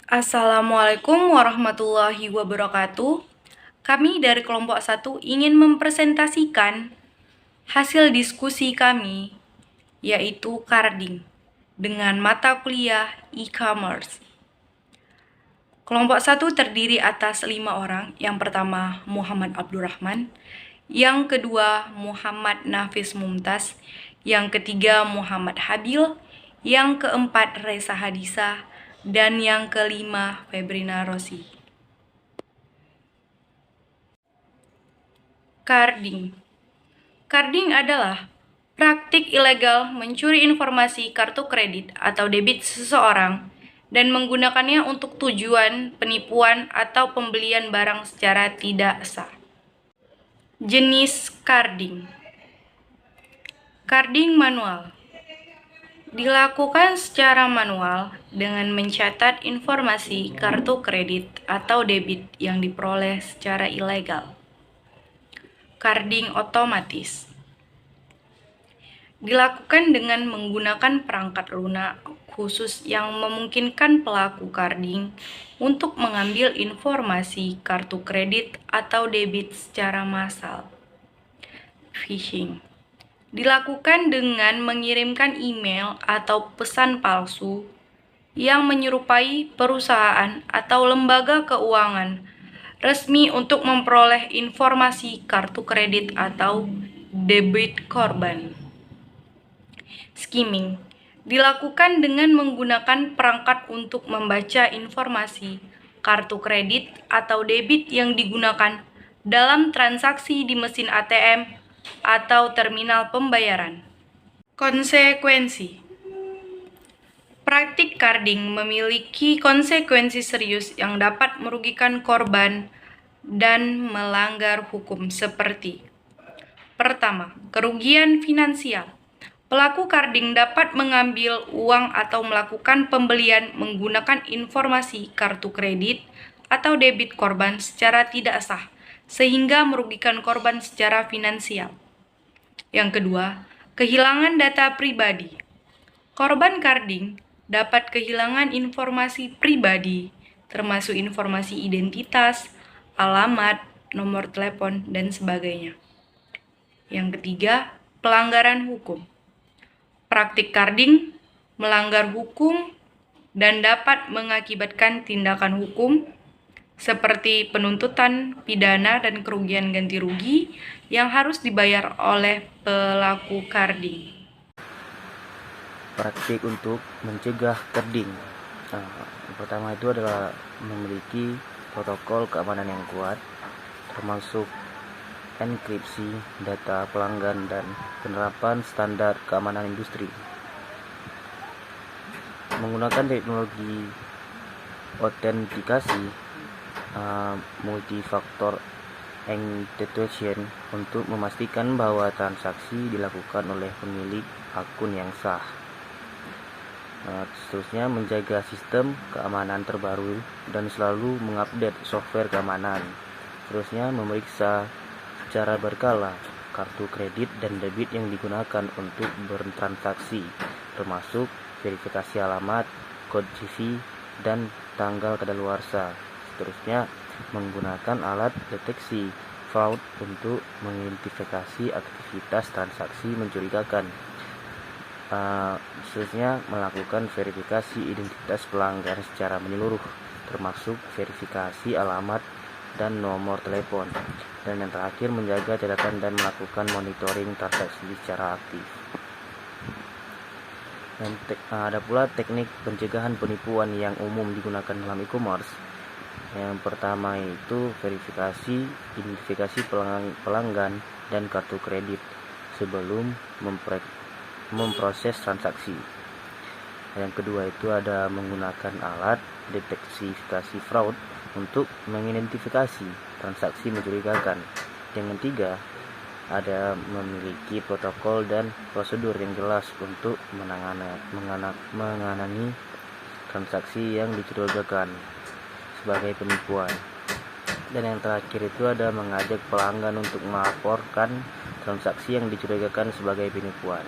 Assalamualaikum warahmatullahi wabarakatuh. Kami dari kelompok 1 ingin mempresentasikan hasil diskusi kami, yaitu carding, dengan mata kuliah e-commerce. Kelompok 1 terdiri atas 5 orang. Yang pertama Muhammad Abdurrahman, yang kedua Muhammad Nafis Mumtaz, yang ketiga Muhammad Habil, yang keempat Reza Hadisa, dan yang kelima Febrina Rosi. Carding. Carding adalah praktik ilegal mencuri informasi kartu kredit atau debit seseorang dan menggunakannya untuk tujuan penipuan atau pembelian barang secara tidak sah. Jenis carding. Carding manual dilakukan secara manual dengan mencatat informasi kartu kredit atau debit yang diperoleh secara ilegal. Carding otomatis dilakukan dengan menggunakan perangkat lunak khusus yang memungkinkan pelaku carding untuk mengambil informasi kartu kredit atau debit secara massal. Phishing dilakukan dengan mengirimkan email atau pesan palsu yang menyerupai perusahaan atau lembaga keuangan resmi untuk memperoleh informasi kartu kredit atau debit korban. Skimming dilakukan dengan menggunakan perangkat untuk membaca informasi kartu kredit atau debit yang digunakan dalam transaksi di mesin ATM atau terminal pembayaran. Konsekuensi. Praktik carding memiliki konsekuensi serius yang dapat merugikan korban dan melanggar hukum seperti: pertama, kerugian finansial. Pelaku carding dapat mengambil uang atau melakukan pembelian menggunakan informasi kartu kredit atau debit korban secara tidak sah, sehingga merugikan korban secara finansial. Yang kedua, kehilangan data pribadi. Korban carding dapat kehilangan informasi pribadi, termasuk informasi identitas, alamat, nomor telepon, dan sebagainya. Yang ketiga, pelanggaran hukum. Praktik carding melanggar hukum dan dapat mengakibatkan tindakan hukum seperti penuntutan pidana dan kerugian ganti rugi yang harus dibayar oleh pelaku carding. Praktik untuk mencegah carding. Yang pertama itu adalah memiliki protokol keamanan yang kuat, termasuk enkripsi data pelanggan dan penerapan standar keamanan industri. Menggunakan teknologi autentikasi multifaktor authentication untuk memastikan bahwa transaksi dilakukan oleh pemilik akun yang sah. Seterusnya, menjaga sistem keamanan terbaru dan selalu mengupdate software keamanan. Seterusnya, memeriksa secara berkala kartu kredit dan debit yang digunakan untuk bertransaksi, termasuk verifikasi alamat, kode CVV, dan tanggal kadaluarsa. Seterusnya, menggunakan alat deteksi fraud untuk mengidentifikasi aktivitas transaksi mencurigakan. Seterusnya, melakukan verifikasi identitas pelanggan secara menyeluruh, termasuk verifikasi alamat dan nomor telepon. Dan yang terakhir, menjaga catatan dan melakukan monitoring transaksi secara aktif. Dan ada pula teknik pencegahan penipuan yang umum digunakan dalam e-commerce. Yang pertama itu identifikasi pelanggan dan kartu kredit sebelum memproses transaksi. Yang kedua itu ada menggunakan alat deteksi fraud untuk mengidentifikasi transaksi mencurigakan. Yang ketiga, ada memiliki protokol dan prosedur yang jelas untuk menangani transaksi yang dicurigakan sebagai penipuan. Dan yang terakhir itu ada mengajak pelanggan untuk melaporkan transaksi yang dicurigakan sebagai penipuan.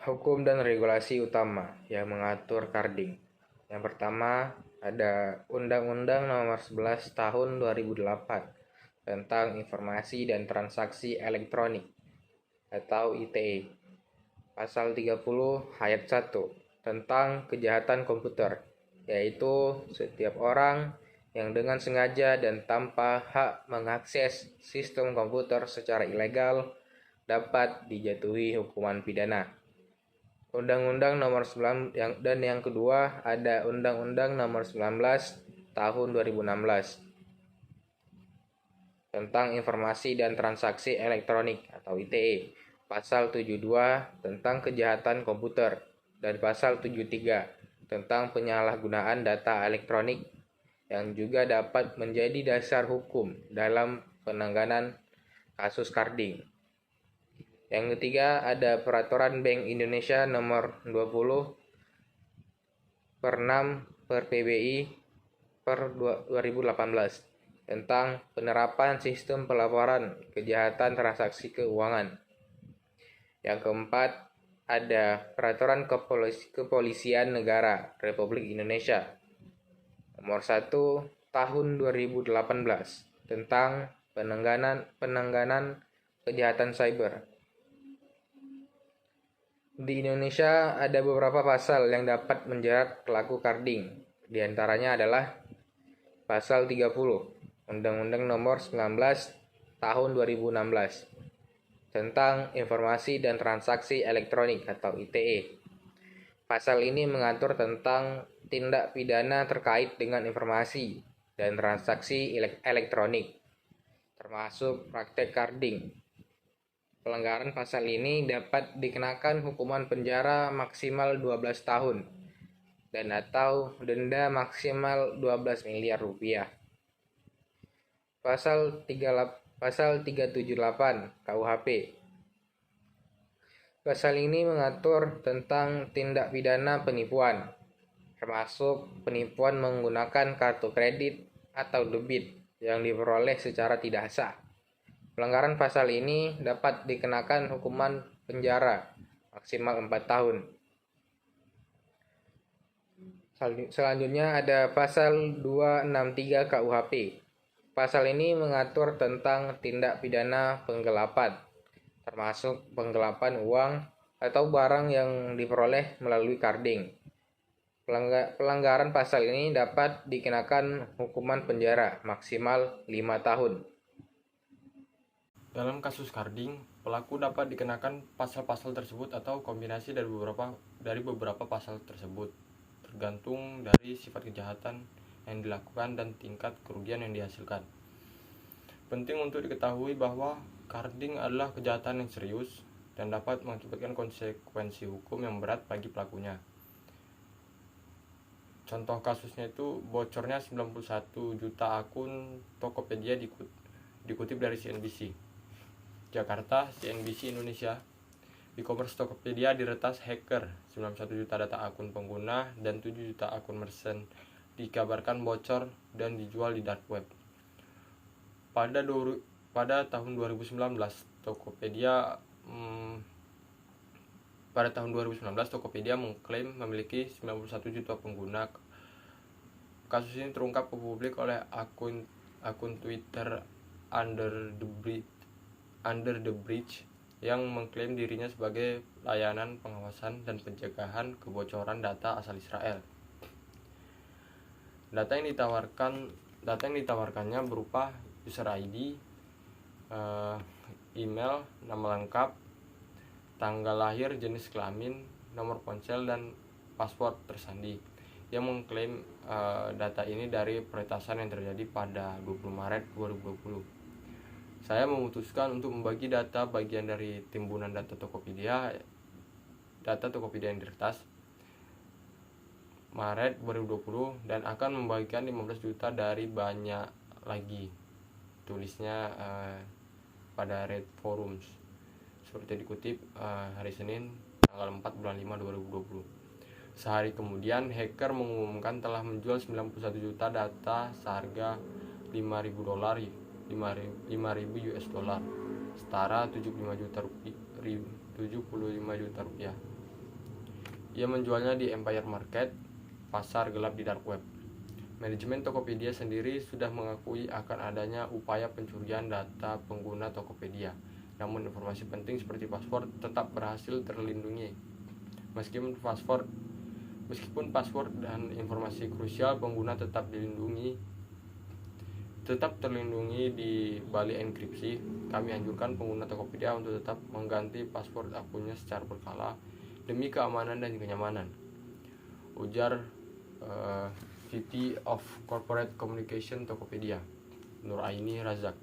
Hukum dan regulasi utama yang mengatur carding. Yang pertama ada Undang-Undang Nomor 11 Tahun 2008 tentang Informasi dan Transaksi Elektronik atau ITE. Pasal 30 ayat 1 tentang kejahatan komputer, yaitu setiap orang yang dengan sengaja dan tanpa hak mengakses sistem komputer secara ilegal dapat dijatuhi hukuman pidana. Undang-Undang Nomor 9 dan yang kedua ada Undang-Undang Nomor 19 Tahun 2016 tentang Informasi dan Transaksi Elektronik atau ITE, Pasal 72 tentang kejahatan komputer, dan Pasal 73 tentang penyalahgunaan data elektronik yang juga dapat menjadi dasar hukum dalam penanganan kasus carding. Yang ketiga ada Peraturan Bank Indonesia Nomor 20 per 6 per PBI per 2018 tentang penerapan sistem pelaporan kejahatan transaksi keuangan. Yang keempat ada Peraturan Kepolisian Negara Republik Indonesia Nomor 1 Tahun 2018 tentang penanganan kejahatan cyber. Di Indonesia ada beberapa pasal yang dapat menjerat pelaku carding. Di antaranya adalah Pasal 30 Undang-Undang Nomor 19 Tahun 2016 tentang Informasi dan Transaksi Elektronik atau ITE. Pasal ini mengatur tentang tindak pidana terkait dengan informasi dan transaksi elektronik, termasuk praktek carding. Pelanggaran pasal ini dapat dikenakan hukuman penjara maksimal 12 tahun dan atau denda maksimal 12 miliar rupiah. Pasal 378 KUHP. Pasal ini mengatur tentang tindak pidana penipuan, termasuk penipuan menggunakan kartu kredit atau debit yang diperoleh secara tidak sah. Pelanggaran pasal ini dapat dikenakan hukuman penjara maksimal 4 tahun. Selanjutnya ada Pasal 263 KUHP. Pasal ini mengatur tentang tindak pidana penggelapan, termasuk penggelapan uang atau barang yang diperoleh melalui carding. Pelanggaran pasal ini dapat dikenakan hukuman penjara maksimal 5 tahun. Dalam kasus carding, pelaku dapat dikenakan pasal-pasal tersebut atau kombinasi dari beberapa pasal tersebut, tergantung dari sifat kejahatan yang dilakukan dan tingkat kerugian yang dihasilkan. Penting untuk diketahui bahwa carding adalah kejahatan yang serius dan dapat mengakibatkan konsekuensi hukum yang berat bagi pelakunya. Contoh kasusnya itu bocornya 91 juta akun Tokopedia dikutip dari CNBC. Jakarta, CNBC Indonesia. E-commerce Tokopedia diretas hacker, 91 juta data akun pengguna dan 7 juta akun merchant dikabarkan bocor dan dijual di dark web. Pada tahun 2019, Tokopedia mengklaim memiliki 91 juta pengguna. Kasus ini terungkap ke publik oleh akun Twitter Under the Bridge yang mengklaim dirinya sebagai layanan pengawasan dan pencegahan kebocoran data asal Israel. Data yang ditawarkannya berupa user ID, email, nama lengkap, tanggal lahir, jenis kelamin, nomor ponsel, dan password tersandi. Dia mengklaim data ini dari peretasan yang terjadi pada 20 Maret 2020. Saya memutuskan untuk membagi data bagian dari timbunan data Tokopedia yang diretas Maret 2020 dan akan membagikan 15 juta dari banyak lagi, tulisnya pada Red Forums, seperti dikutip hari Senin tanggal 4 bulan 5 2020. Sehari kemudian hacker mengumumkan telah menjual 91 juta data seharga $5.000 US dollar, setara 75 juta rupiah. Ia menjualnya di Empire Market, pasar gelap di dark web. Manajemen Tokopedia sendiri sudah mengakui akan adanya upaya pencurian data pengguna Tokopedia. Namun informasi penting seperti password tetap berhasil terlindungi. Meskipun password dan informasi krusial pengguna tetap terlindungi di balik enkripsi, kami anjurkan pengguna Tokopedia untuk tetap mengganti password akunnya secara berkala demi keamanan dan kenyamanan. Ujar VP of Corporate Communication Tokopedia, Nuraini Razak.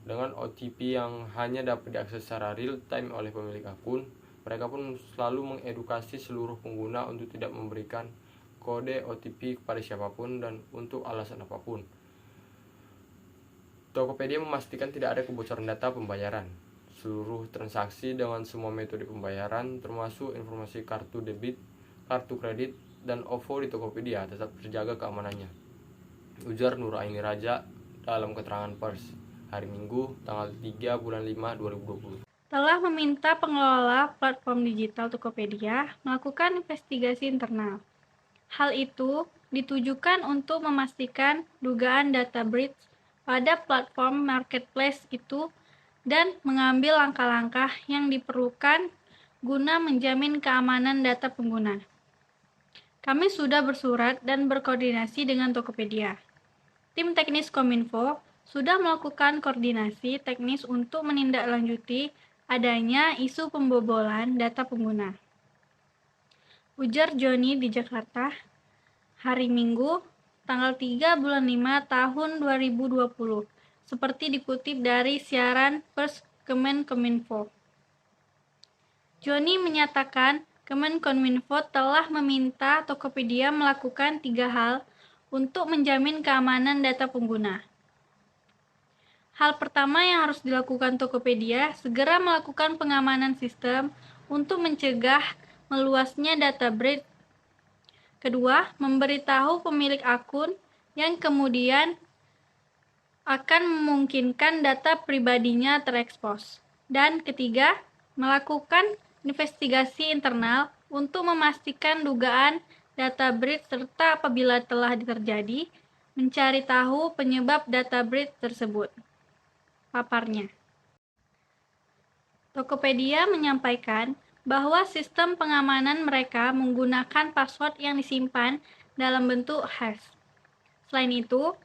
Dengan OTP yang hanya dapat diakses secara real time oleh pemilik akun, mereka pun selalu mengedukasi seluruh pengguna untuk tidak memberikan kode OTP kepada siapapun dan untuk alasan apapun. Tokopedia memastikan tidak ada kebocoran data pembayaran. Seluruh transaksi dengan semua metode pembayaran, termasuk informasi kartu debit, kartu kredit, dan OVO di Tokopedia tetap terjaga keamanannya. Ujar Nuraini Raja dalam keterangan pers hari Minggu tanggal 3 bulan 5 2020. Telah meminta pengelola platform digital Tokopedia melakukan investigasi internal. Hal itu ditujukan untuk memastikan dugaan data breach pada platform marketplace itu dan mengambil langkah-langkah yang diperlukan guna menjamin keamanan data pengguna. Kami sudah bersurat dan berkoordinasi dengan Tokopedia. Tim teknis Kominfo sudah melakukan koordinasi teknis untuk menindaklanjuti adanya isu pembobolan data pengguna. Ujar Joni di Jakarta, hari Minggu, tanggal 3 bulan 5 tahun 2020, seperti dikutip dari siaran pers Kemenkominfo. Joni menyatakan Kemenkominfo telah meminta Tokopedia melakukan 3 hal untuk menjamin keamanan data pengguna. Hal pertama yang harus dilakukan Tokopedia, segera melakukan pengamanan sistem untuk mencegah meluasnya data breach. Kedua, memberitahu pemilik akun yang kemudian akan memungkinkan data pribadinya terekspos. Dan ketiga, melakukan investigasi internal untuk memastikan dugaan data breach serta apabila telah terjadi, mencari tahu penyebab data breach tersebut. Paparnya. Tokopedia menyampaikan bahwa sistem pengamanan mereka menggunakan password yang disimpan dalam bentuk hash. Selain itu,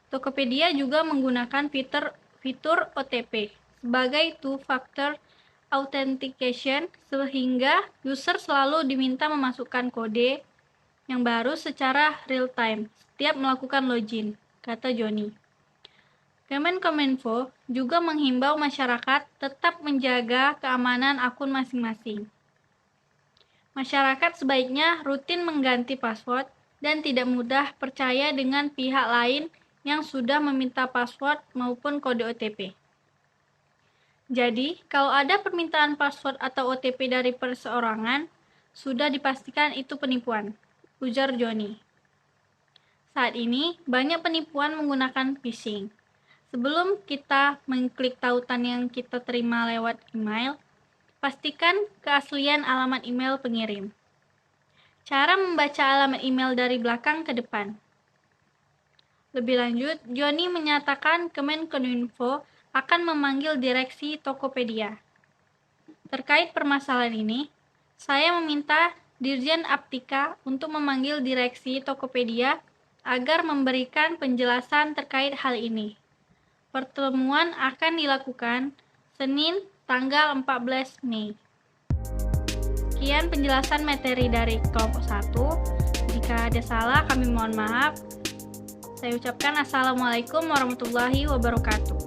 Tokopedia juga menggunakan fitur OTP sebagai two-factor authentication sehingga user selalu diminta memasukkan kode yang baru secara real time setiap melakukan login, kata Joni. Kemenkominfo juga menghimbau masyarakat tetap menjaga keamanan akun masing-masing. Masyarakat sebaiknya rutin mengganti password dan tidak mudah percaya dengan pihak lain yang sudah meminta password maupun kode OTP. Jadi, kalau ada permintaan password atau OTP dari perseorangan, sudah dipastikan itu penipuan, ujar Joni. Saat ini, banyak penipuan menggunakan phishing. Sebelum kita mengklik tautan yang kita terima lewat email, pastikan keaslian alamat email pengirim. Cara membaca alamat email dari belakang ke depan. Lebih lanjut, Joni menyatakan Kemenkominfo akan memanggil direksi Tokopedia. Terkait permasalahan ini, saya meminta Dirjen Aptika untuk memanggil direksi Tokopedia agar memberikan penjelasan terkait hal ini. Pertemuan akan dilakukan Senin tanggal 14 Mei. Sekian penjelasan materi dari kelompok 1. Jika ada salah, kami mohon maaf. Saya ucapkan Assalamualaikum warahmatullahi wabarakatuh.